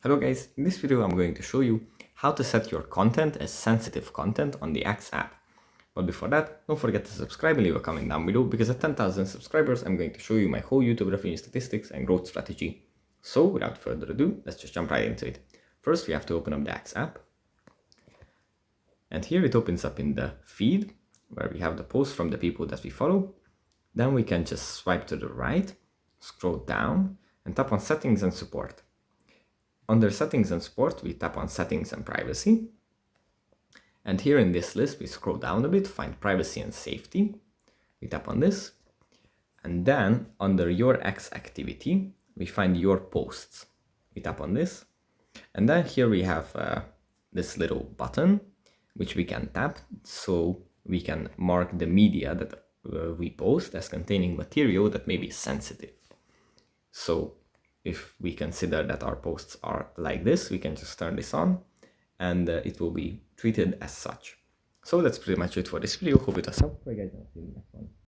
Hello guys, in this video I'm going to show you how to set your content as sensitive content on the X app. But before that, don't forget to subscribe and leave a comment down below, because at 10,000 subscribers I'm going to show you my whole YouTube revenue statistics and growth strategy. So without further ado, let's just jump right into it. First we have to open up the X app. And here it opens up in the feed, where we have the posts from the people that we follow. Then we can just swipe to the right, scroll down, and tap on Settings and Support. Under Settings and Support, we tap on Settings and Privacy. And here in this list, we scroll down a bit, find Privacy and Safety. We tap on this. And then under Your X Activity, we find Your Posts. We tap on this. And then here we have this little button, which we can tap, so we can mark the media that we post as containing material that may be sensitive. So if we consider that our posts are like this, we can just turn this on and it will be treated as such. So that's pretty much it for this video. Hope it was helpful. Guys, I'll see you in the next one.